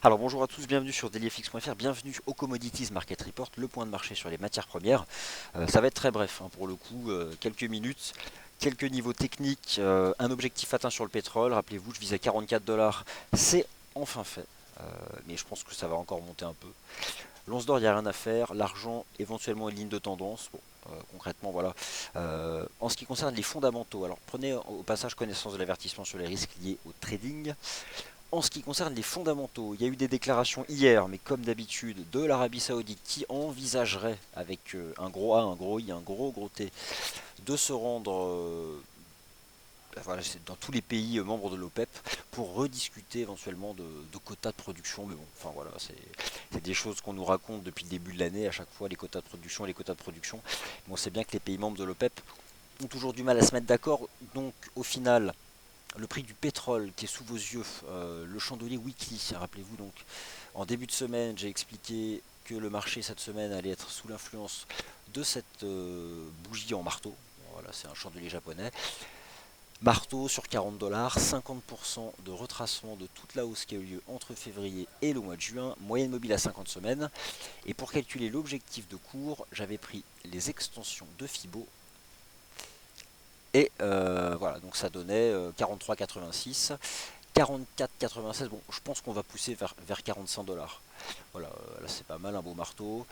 Alors bonjour à tous, bienvenue sur dailyfx.fr, bienvenue au Commodities Market Report, le point de marché sur les matières premières. Ça va être très bref hein, pour le coup, quelques minutes, quelques niveaux techniques, un objectif atteint sur le pétrole, rappelez-vous je visais 44 dollars, c'est enfin fait, mais je pense que ça va encore monter un peu. L'once d'or, il n'y a rien à faire, l'argent éventuellement une ligne de tendance, bon, concrètement voilà. En ce qui concerne les fondamentaux, alors prenez au passage connaissance de l'avertissement sur les risques liés au trading. En ce qui concerne les fondamentaux, il y a eu des déclarations hier, mais comme d'habitude, de l'Arabie Saoudite qui envisagerait, avec un gros A, un gros I, un gros T, de se rendre voilà, dans tous les pays membres de l'OPEP pour rediscuter éventuellement de quotas de production. Mais bon, enfin voilà, c'est des choses qu'on nous raconte depuis le début de l'année, à chaque fois, les quotas de production et les quotas de production. Mais on sait bien que les pays membres de l'OPEP ont toujours du mal à se mettre d'accord, donc au final, le prix du pétrole qui est sous vos yeux, le chandelier weekly, rappelez-vous donc, en début de semaine, j'ai expliqué que le marché cette semaine allait être sous l'influence de cette bougie en marteau. Voilà, c'est un chandelier japonais. Marteau sur 40 dollars, 50% de retracement de toute la hausse qui a eu lieu entre février et le mois de juin, moyenne mobile à 50 semaines. Et pour calculer l'objectif de cours, j'avais pris les extensions de Fibo. Et voilà, donc ça donnait 43,86. 44,96, bon, je pense qu'on va pousser vers 45 dollars. Voilà, là c'est pas mal, un beau marteau.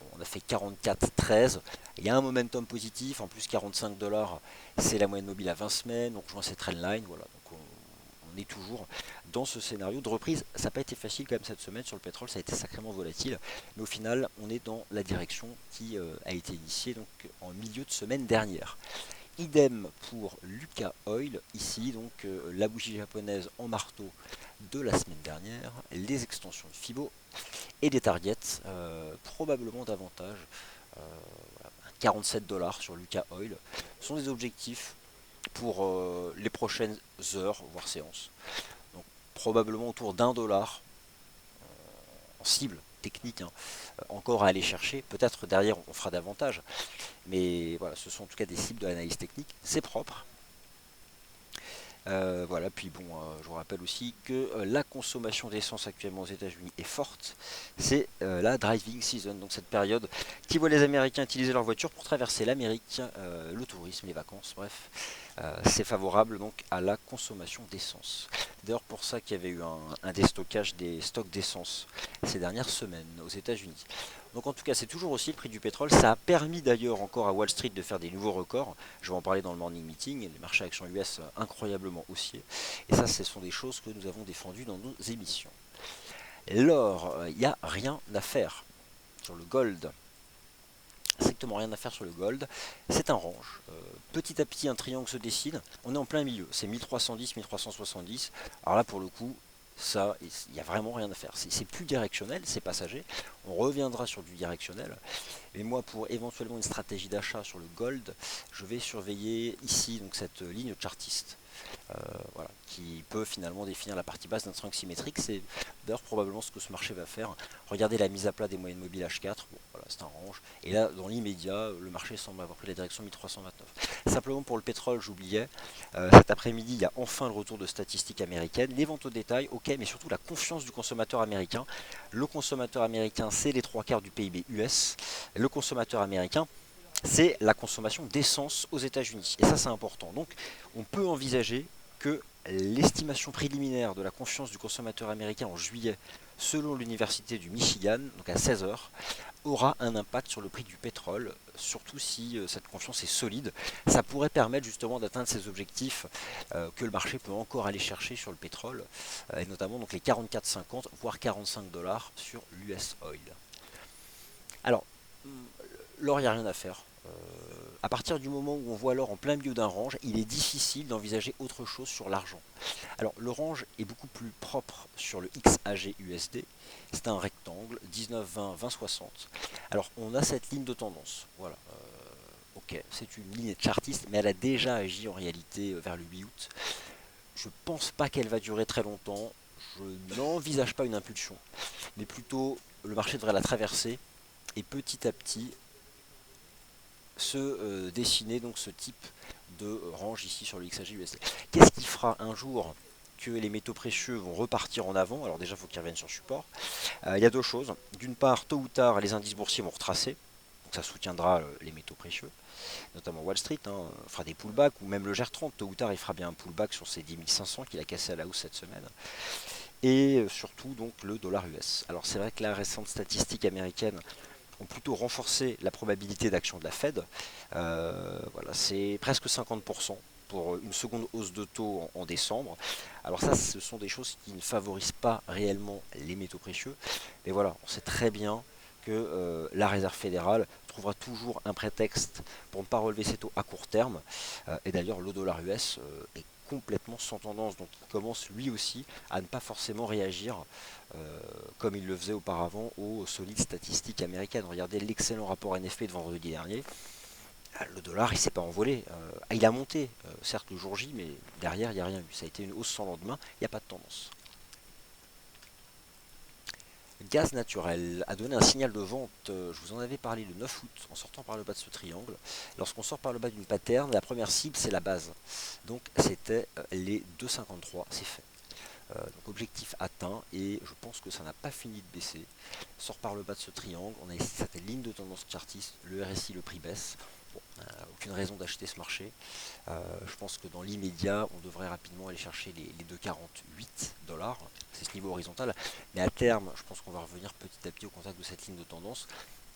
Bon, on a fait 44,13. Il y a un momentum positif, en plus 45 dollars, c'est la moyenne mobile à 20 semaines, donc je vois cette trendline, voilà. Donc on est toujours dans ce scénario de reprise. Ça n'a pas été facile quand même cette semaine sur le pétrole, ça a été sacrément volatile, mais au final, on est dans la direction qui a été initiée donc en milieu de semaine dernière. Idem pour Lucas Oil, ici donc la bougie japonaise en marteau de la semaine dernière, les extensions de Fibo et des targets, probablement davantage, voilà, 47 dollars sur Lucas Oil, sont des objectifs pour les prochaines heures, voire séances. Donc probablement autour d'1 dollar en cible technique, hein, encore à aller chercher. Peut-être derrière on fera davantage, mais voilà, ce sont en tout cas des cibles de l'analyse technique. C'est propre. Voilà, puis bon, je vous rappelle aussi que la consommation d'essence actuellement aux États-Unis est forte. C'est la driving season, donc cette période qui voit les Américains utiliser leur voiture pour traverser l'Amérique, le tourisme, les vacances, bref. C'est favorable donc à la consommation d'essence. D'ailleurs pour ça qu'il y avait eu un déstockage des stocks d'essence ces dernières semaines aux États-Unis. Donc en tout cas c'est toujours aussi le prix du pétrole. Ça a permis d'ailleurs encore à Wall Street de faire des nouveaux records. Je vais en parler dans le morning meeting. Les marchés actions US incroyablement haussiers. Et ça ce sont des choses que nous avons défendues dans nos émissions. L'or, il n'y a rien à faire sur le gold, strictement rien à faire sur le gold. C'est un range. Petit à petit, un triangle se dessine. On est en plein milieu. C'est 1310, 1370. Alors là, pour le coup, ça, il n'y a vraiment rien à faire. C'est plus directionnel, c'est passager. On reviendra sur du directionnel. Et moi, pour éventuellement une stratégie d'achat sur le gold, je vais surveiller ici donc cette ligne chartiste. Voilà, qui peut finalement définir la partie basse d'un triangle symétrique. C'est d'ailleurs probablement ce que ce marché va faire. Regardez la mise à plat des moyennes mobiles H4, bon, voilà, c'est un range. Et là, dans l'immédiat, le marché semble avoir pris la direction 1329. Simplement pour le pétrole, j'oubliais, cet après-midi, il y a enfin le retour de statistiques américaines. Les ventes au détail, ok, mais surtout la confiance du consommateur américain. Le consommateur américain, c'est les trois quarts du PIB US. Le consommateur américain, c'est la consommation d'essence aux États-Unis. Et ça, c'est important. Donc, on peut envisager que l'estimation préliminaire de la confiance du consommateur américain en juillet, selon l'université du Michigan, donc à 16 heures, aura un impact sur le prix du pétrole, surtout si cette confiance est solide. Ça pourrait permettre justement d'atteindre ces objectifs que le marché peut encore aller chercher sur le pétrole, et notamment donc les 44,50 voire 45 dollars sur l'US Oil. Alors, l'or, il n'y a rien à faire. À partir du moment où on voit l'or en plein milieu d'un range, il est difficile d'envisager autre chose sur l'argent. Alors le range est beaucoup plus propre sur le XAG USD. C'est un rectangle 19, 20, 20, 60. Alors on a cette ligne de tendance. Voilà. Ok, c'est une ligne chartiste, mais elle a déjà agi en réalité vers le 8 août. Je pense pas qu'elle va durer très longtemps. Je n'envisage pas une impulsion, mais plutôt le marché devrait la traverser et petit à petit se dessiner donc ce type de range ici sur le XAG USD. Qu'est-ce qui fera un jour que les métaux précieux vont repartir en avant. Alors déjà, il faut qu'ils reviennent sur support. Il y a deux choses. D'une part, tôt ou tard, les indices boursiers vont retracer. Donc ça soutiendra les métaux précieux, notamment Wall Street, fera des pullbacks, ou même le GR30, tôt ou tard, il fera bien un pullback sur ses 10 500 qu'il a cassé à la hausse cette semaine. Et surtout, donc, le dollar US. Alors c'est vrai que la récente statistique américaine ont plutôt renforcé la probabilité d'action de la Fed. Voilà, c'est presque 50% pour une seconde hausse de taux en décembre. Alors ça, ce sont des choses qui ne favorisent pas réellement les métaux précieux. Mais voilà, on sait très bien que la Réserve fédérale trouvera toujours un prétexte pour ne pas relever ses taux à court terme. Et d'ailleurs, le dollar US est complètement sans tendance, donc il commence lui aussi à ne pas forcément réagir comme il le faisait auparavant aux solides statistiques américaines. Regardez l'excellent rapport NFP de vendredi dernier. Le dollar il s'est pas envolé, il a monté, certes le jour J, mais derrière il n'y a rien eu. Ça a été une hausse sans lendemain, il n'y a pas de tendance. Gaz naturel a donné un signal de vente, je vous en avais parlé le 9 août en sortant par le bas de ce triangle. Lorsqu'on sort par le bas d'une pattern, la première cible c'est la base. Donc c'était les 2,53, c'est fait. Donc objectif atteint et je pense que ça n'a pas fini de baisser. Sort par le bas de ce triangle, on a ici cette ligne de tendance chartiste, le RSI, le prix baisse. Bon, aucune raison d'acheter ce marché. Je pense que dans l'immédiat, on devrait rapidement aller chercher les 2,48 $. C'est ce niveau horizontal. Mais à terme, je pense qu'on va revenir petit à petit au contact de cette ligne de tendance.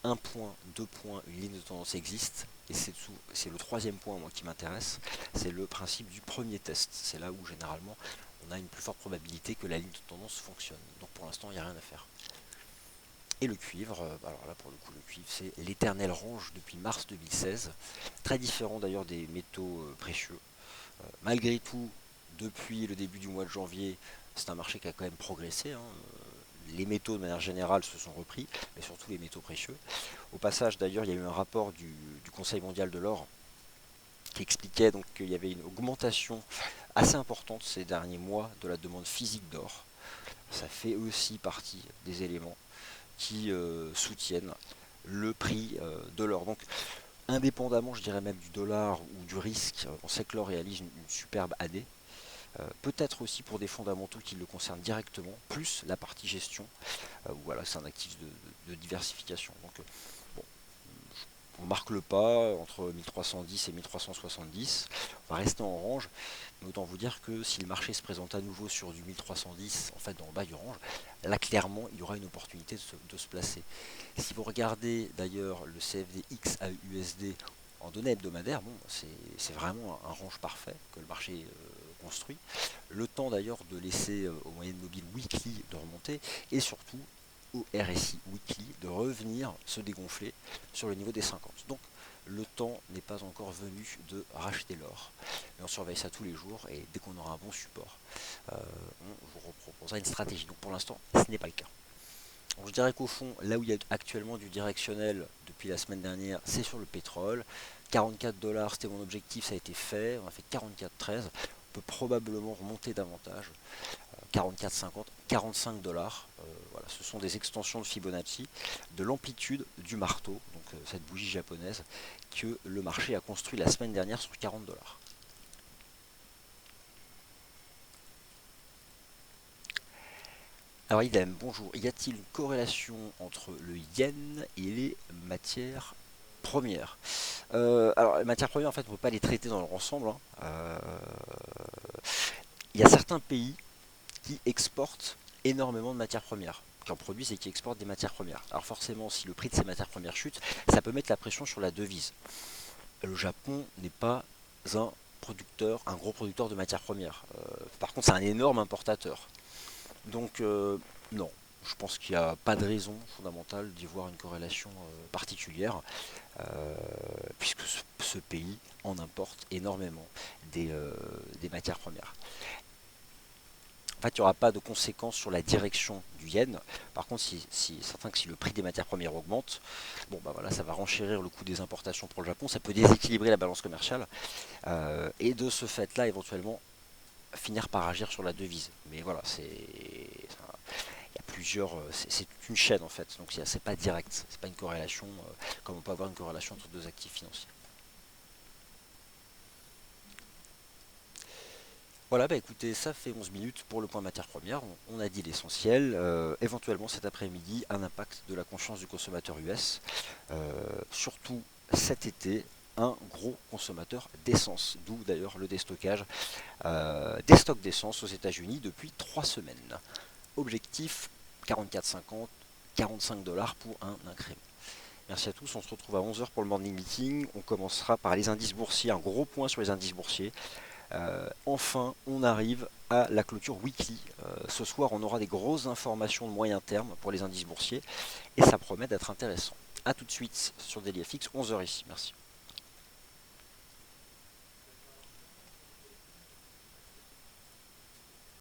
Un point, deux points, une ligne de tendance existe. Et c'est le troisième point moi, qui m'intéresse. C'est le principe du premier test. C'est là où généralement on a une plus forte probabilité que la ligne de tendance fonctionne. Donc pour l'instant, il n'y a rien à faire. Et le cuivre, alors là pour le coup le cuivre c'est l'éternel range depuis mars 2016, très différent d'ailleurs des métaux précieux. Malgré tout, depuis le début du mois de janvier, c'est un marché qui a quand même progressé. Les métaux de manière générale se sont repris, mais surtout les métaux précieux. Au passage d'ailleurs il y a eu un rapport du Conseil mondial de l'or qui expliquait donc qu'il y avait une augmentation assez importante ces derniers mois de la demande physique d'or. Ça fait aussi partie des éléments qui soutiennent le prix de l'or. Donc indépendamment je dirais même du dollar ou du risque, on sait que l'or réalise une superbe année. Peut-être aussi pour des fondamentaux qui le concernent directement, plus la partie gestion, voilà, c'est un actif de diversification. Donc bon, on marque le pas entre 1310 et 1370, on va rester en range, mais autant vous dire que si le marché se présente à nouveau sur du 1310, en fait dans le bas du range, là clairement il y aura une opportunité de se placer. Si vous regardez d'ailleurs le CFD-X à USD en données hebdomadaires, bon, c'est vraiment un range parfait que le marché construit. Le temps d'ailleurs de laisser aux moyennes mobiles weekly de remonter et surtout au RSI weekly de revenir se dégonfler sur le niveau des 50. Donc le temps n'est pas encore venu de racheter l'or. Mais on surveille ça tous les jours et dès qu'on aura un bon support, on vous reproposera une stratégie. Donc pour l'instant, ce n'est pas le cas. Donc je dirais qu'au fond, là où il y a actuellement du directionnel depuis la semaine dernière, c'est sur le pétrole. 44 $, c'était mon objectif, ça a été fait. On a fait 44,13. On peut probablement remonter davantage. 44,50, 45 $. Voilà, ce sont des extensions de Fibonacci de l'amplitude du marteau, donc cette bougie japonaise que le marché a construit la semaine dernière sur 40 $. Alors Idem, bonjour. Y a-t-il une corrélation entre le yen et les matières premières? Alors les matières premières, en fait, on ne peut pas les traiter dans leur ensemble. Il y a certains pays qui exportent énormément de matières premières, qui en produisent et qui exportent des matières premières. Alors forcément, si le prix de ces matières premières chute, ça peut mettre la pression sur la devise. Le Japon n'est pas un gros producteur de matières premières. Par contre, c'est un énorme importateur. Donc non, je pense qu'il n'y a pas de raison fondamentale d'y voir une corrélation particulière, puisque ce pays en importe énormément des matières premières. En fait, il n'y aura pas de conséquences sur la direction du yen. Par contre, certain que si le prix des matières premières augmente, bon bah voilà, ça va renchérir le coût des importations pour le Japon, ça peut déséquilibrer la balance commerciale, et de ce fait-là, éventuellement, finir par agir sur la devise. Mais voilà, il y a plusieurs, c'est une chaîne en fait, donc c'est pas direct, c'est pas une corrélation comme on peut avoir une corrélation entre deux actifs financiers. Voilà, bah écoutez, ça fait 11 minutes pour le point matière première. On a dit l'essentiel. Éventuellement cet après-midi, un impact de la confiance du consommateur US. Surtout cet été, un gros consommateur d'essence. D'où d'ailleurs le déstockage des stocks d'essence aux États-Unis depuis 3 semaines. Objectif 44,50, 45 dollars pour un incrément. Merci à tous, on se retrouve à 11 heures pour le morning meeting. On commencera par les indices boursiers, un gros point sur les indices boursiers. Enfin, on arrive à la clôture weekly. Ce soir, on aura des grosses informations de moyen terme pour les indices boursiers et ça promet d'être intéressant. A tout de suite sur DailyFX, 11 heures ici. Merci.